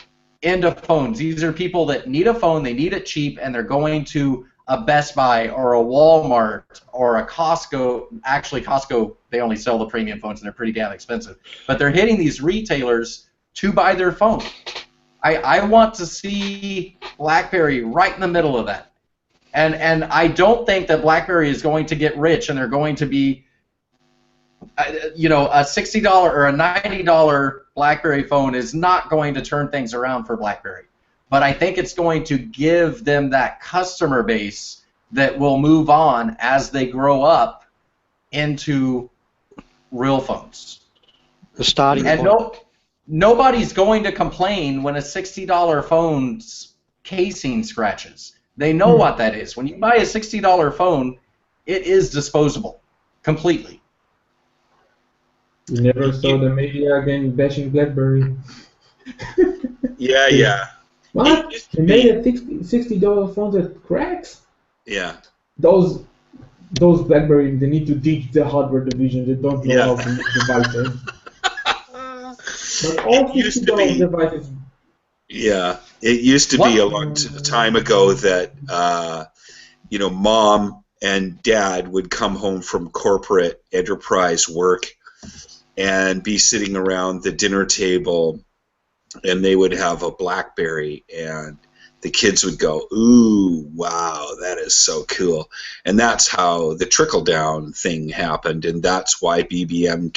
into phones. These are people that need a phone, they need it cheap, and they're going to a Best Buy or a Walmart or a Costco. Actually, Costco, they only sell the premium phones, and they're pretty damn expensive. But they're hitting these retailers to buy their phone. I want to see BlackBerry right in the middle of that. And I don't think that BlackBerry is going to get rich and they're going to be a $60 or a $90 BlackBerry phone is not going to turn things around for BlackBerry. But I think it's going to give them that customer base that will move on as they grow up into real phones. The starting and point. Nobody's going to complain when a $60 phone's casing scratches. They know what that is. When you buy a $60 phone, it is disposable completely. You never saw the media again bashing BlackBerry. Yeah. What? They made a $60 phone that cracks? Yeah. Those BlackBerry, they need to teach the hardware division. They don't know how to make devices. But all $60 devices. Yeah, it used to be a long time ago that mom and dad would come home from corporate enterprise work and be sitting around the dinner table, and they would have a BlackBerry, and the kids would go, "Ooh, wow, that is so cool." And that's how the trickle-down thing happened, and that's why BBM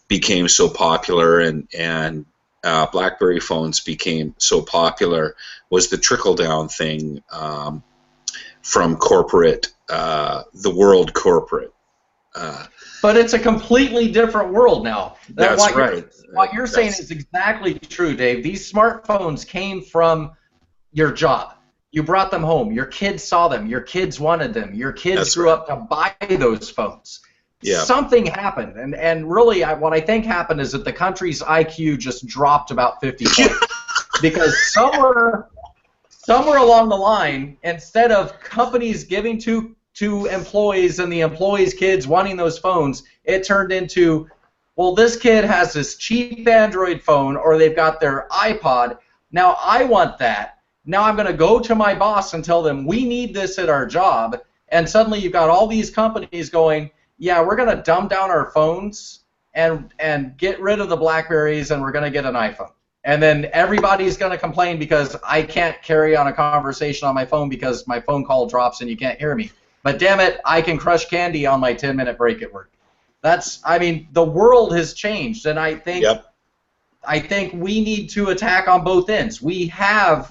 became so popular, and BlackBerry phones became so popular, was the trickle-down thing from corporate, the world corporate. But it's a completely different world now. That's right. What you're saying is exactly true, Dave. These smartphones came from your job. You brought them home. Your kids saw them. Your kids wanted them. Your kids grew up to buy those phones. Yeah. Something happened, and really what I think happened is that the country's IQ just dropped about 50 points. Because somewhere along the line, instead of companies giving to employees and the employees' kids wanting those phones, it turned into, well, this kid has this cheap Android phone, or they've got their iPod. Now I want that. Now I'm going to go to my boss and tell them we need this at our job. And suddenly you've got all these companies going, yeah, we're going to dumb down our phones and get rid of the BlackBerries, and we're going to get an iPhone. And then everybody's going to complain because I can't carry on a conversation on my phone because my phone call drops and you can't hear me. But damn it, I can crush candy on my 10-minute break at work. The world has changed, and I think we need to attack on both ends. We have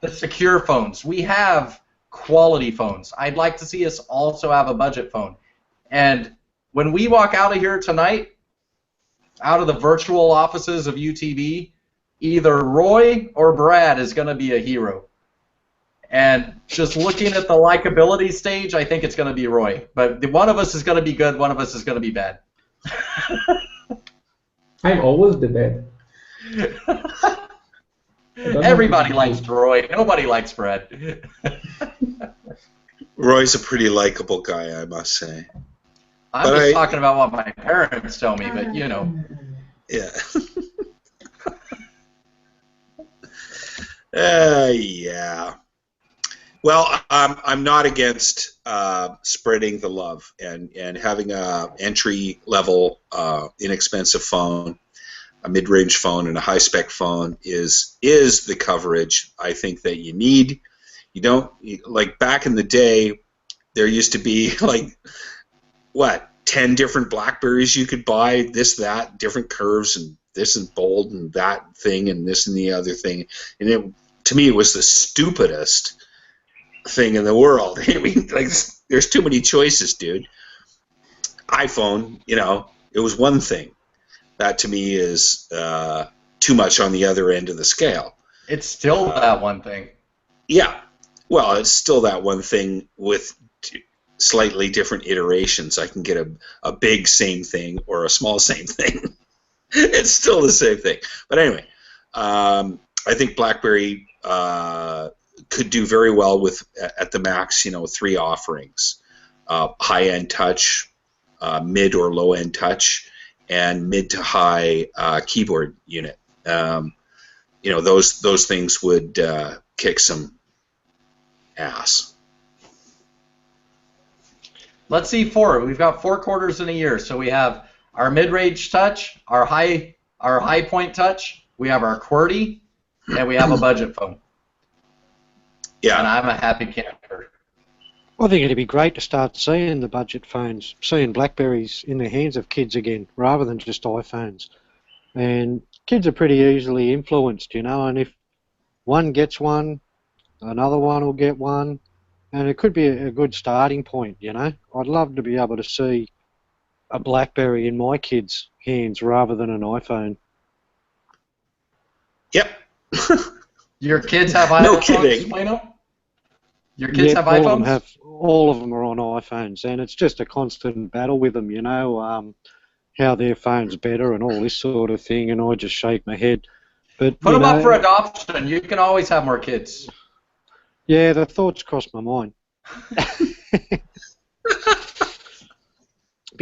the secure phones. We have quality phones. I'd like to see us also have a budget phone. And when we walk out of here tonight, out of the virtual offices of UTB, either Roy or Brad is going to be a hero. And just looking at the likability stage, I think it's going to be Roy. But one of us is going to be good, one of us is going to be bad. I'm always the bad. Everybody likes Roy. Nobody likes Brad. Roy's a pretty likable guy, I must say. I'm just talking about what my parents tell me, but you know. Yeah. Yeah. Well, I'm not against spreading the love and having a entry level, inexpensive phone, a mid-range phone, and a high-spec phone is the coverage I think that you need. You don't like back in the day. There used to be like 10 different Blackberries you could buy, this, that, different curves, and this is bold, and that thing, and this and the other thing. And to me, it was the stupidest thing in the world. I mean, like, there's too many choices, dude. iPhone, it was one thing. That to me is too much on the other end of the scale. It's still that one thing. Yeah. Well, it's still that one thing with slightly different iterations. I can get a big same thing or a small same thing. It's still the same thing. But anyway, I think BlackBerry could do very well with, at the max, 3 offerings: high-end touch, mid or low-end touch, and mid to high keyboard unit. Those things would kick some ass. Let's see 4. We've got 4 quarters in a year, so we have our mid-range touch, our high point touch, we have our QWERTY, and we have a budget phone. Yeah. And I'm a happy camper. I think it'd be great to start seeing the budget phones, seeing BlackBerries in the hands of kids again, rather than just iPhones. And kids are pretty easily influenced, and if one gets one, another one will get one, and it could be a good starting point, I'd love to be able to see a BlackBerry in my kids' hands rather than an iPhone. Yep. Your kids have iPhones? No kidding. Wayno? Your kids have iPhones? All of them are on iPhones, and it's just a constant battle with them, how their phone's better and all this sort of thing, and I just shake my head. But put them up for adoption. You can always have more kids. Yeah, the thoughts crossed my mind. But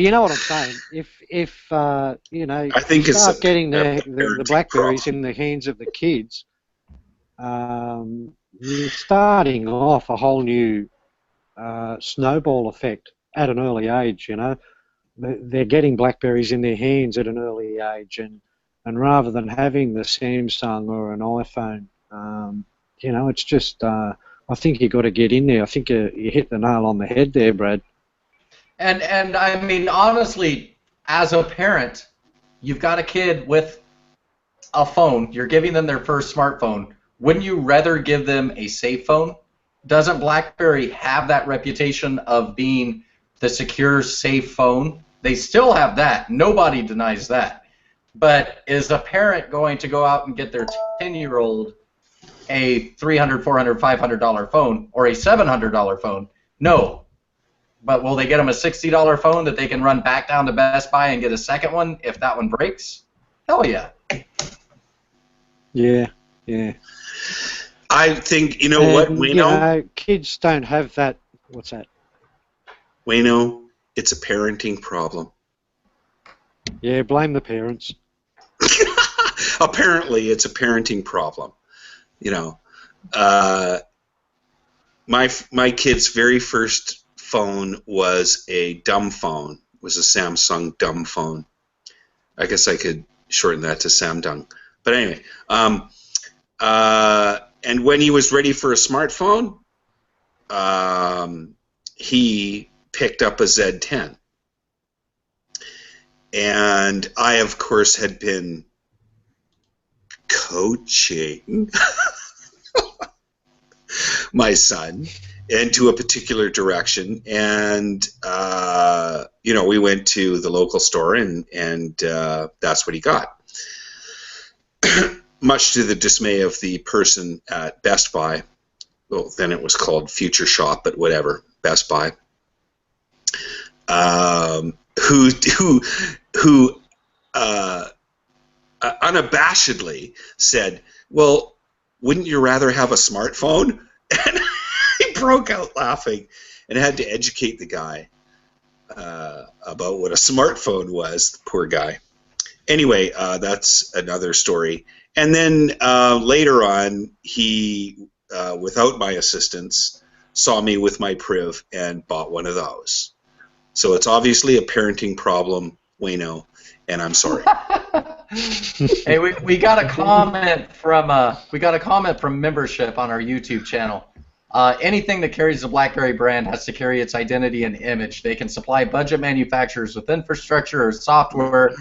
you know what I'm saying? If I think start getting the BlackBerries in the hands of the kids, you're starting off a whole new snowball effect at an early age. They're getting BlackBerries in their hands at an early age, and rather than having the Samsung or an iPhone, it's just. I think you got to get in there. I think you hit the nail on the head there, Brad. And I mean, honestly, as a parent, you've got a kid with a phone. You're giving them their first smartphone. Wouldn't you rather give them a safe phone? Doesn't BlackBerry have that reputation of being the secure, safe phone? They still have that. Nobody denies that. But is a parent going to go out and get their 10-year-old a $300, $400, $500 phone or a $700 phone? No. But will they get them a $60 phone that they can run back down to Best Buy and get a second one if that one breaks? Hell yeah. Yeah. I think, what, Wayno? Kids don't have that. What's that? Wayno, it's a parenting problem. Yeah, blame the parents. Apparently, it's a parenting problem. My kid's very first phone was a dumb phone. It was a Samsung dumb phone. I guess I could shorten that to Samdung. But anyway, and when he was ready for a smartphone, he picked up a Z10. And I, of course, had been coaching my son into a particular direction, and we went to the local store, and that's what he got. Much to the dismay of the person at Best Buy. Well, then it was called Future Shop, but whatever, Best Buy. Who unabashedly said, "Well, wouldn't you rather have a smartphone?" And I broke out laughing and had to educate the guy about what a smartphone was. The poor guy. Anyway, that's another story. And then later on, he, without my assistance, saw me with my Priv and bought one of those. So it's obviously a parenting problem, Wayno, and I'm sorry. Hey, we got a comment from membership on our YouTube channel. Anything that carries the BlackBerry brand has to carry its identity and image. They can supply budget manufacturers with infrastructure or software.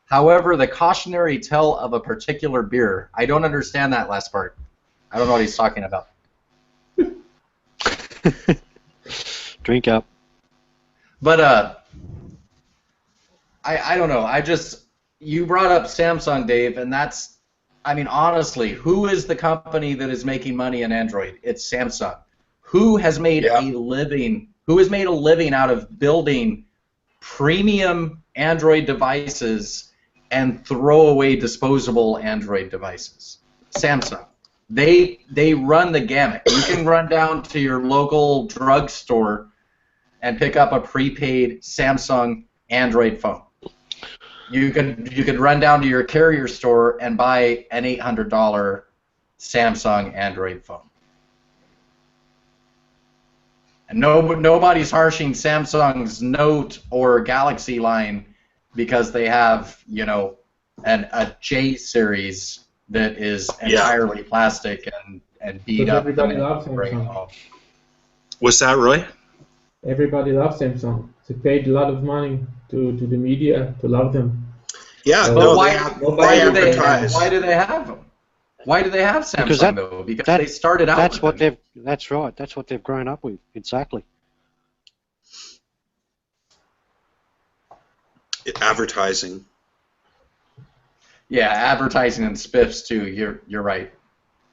However, the cautionary tale of a particular beer. I don't understand that last part. I don't know what he's talking about. Drink up. But I don't know. You brought up Samsung, Dave, and that's, I mean, honestly, who is the company that is making money in Android? It's Samsung. Who has made a living? Who has made a living out of building premium Android devices and throwaway disposable Android devices? Samsung. They run the gamut. You can run down to your local drugstore and pick up a prepaid Samsung Android phone. You could run down to your carrier store and buy an $800 Samsung Android phone. And nobody's harshing Samsung's Note or Galaxy line because they have, a J series that is entirely plastic and beat up. Everybody loves Samsung. What's that, Roy? Everybody loves Samsung. They paid a lot of money to the media to love them. Yeah, but why do they have them? Why do they have Samsung though? Because they started out. That's what they've. That's right. That's what they've grown up with. Exactly. Advertising. Yeah, advertising and spiffs too. You're right.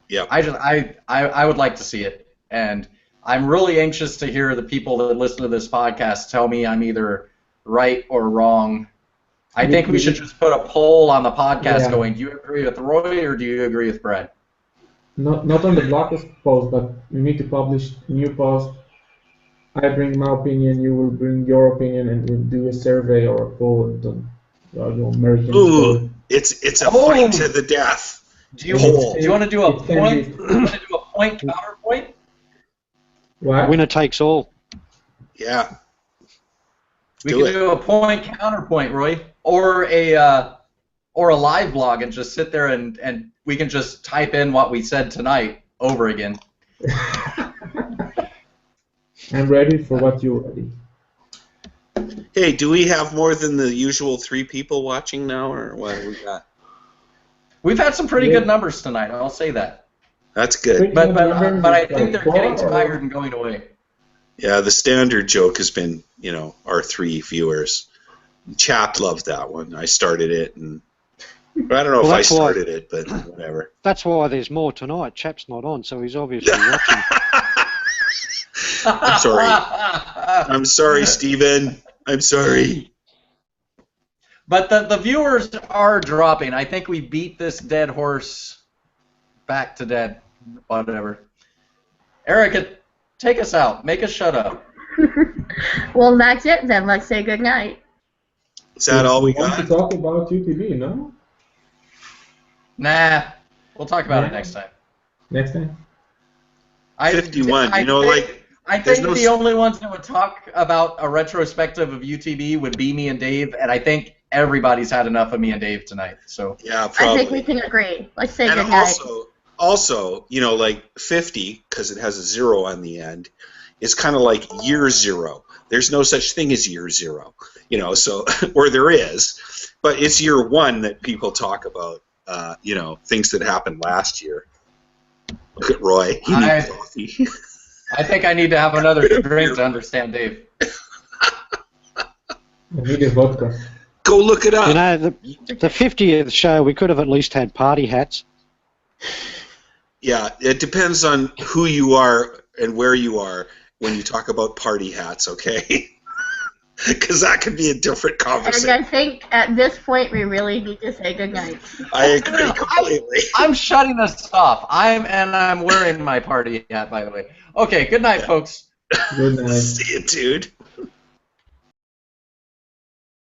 Yeah. I would like to see it, and I'm really anxious to hear the people that listen to this podcast tell me I'm either right or wrong. I think we should just put a poll on the podcast going, do you agree with Roy or do you agree with Brad? Not on the Blogcast post, but you need to publish new post. I bring my opinion, you will bring your opinion, and we'll do a survey or a poll on American Ooh, it's a fight to the death. Do you want to do a point? You want to do a point counterpoint? What? Winner takes all. Yeah. We can do a point counterpoint, Roy, or a live blog and just sit there and we can just type in what we said tonight over again. I'm ready for what you're ready. Hey, do we have more than the usual 3 people watching now, or what have we got? We've had some pretty good numbers tonight, I'll say that. That's good. But I think they're getting tired and going away. Yeah, the standard joke has been, our 3 viewers. Chap loved that one. I started it, and I don't know if I started it, but whatever. That's why there's more tonight. Chap's not on, so he's obviously watching. I'm sorry. I'm sorry, Stephen. I'm sorry. But the viewers are dropping. I think we beat this dead horse back to dead. Whatever. Erica, take us out. Make us shut up. Well, that's it then. Let's say goodnight. Is that all we want got? to talk about UTB, no? Nah. We'll talk about it next time. Next time? 51. I think the only ones that would talk about a retrospective of UTB would be me and Dave, and I think everybody's had enough of me and Dave tonight. So yeah, probably. I think we can agree. Let's say and goodnight. Also, 50, because it has a 0 on the end, is kind of like year 0. There's no such thing as year 0, so, or there is, but it's year 1 that people talk about, things that happened last year. Look at Roy. He needs coffee. I think I need to have another drink to understand Dave. I need a vodka. Go look it up. The 50th show, we could have at least had party hats. Yeah, it depends on who you are and where you are when you talk about party hats, okay? Because that could be a different conversation. And I think at this point we really need to say goodnight. I agree completely. I'm shutting this off. I'm wearing my party hat, by the way. Okay, good night, folks. Good night. See you, dude.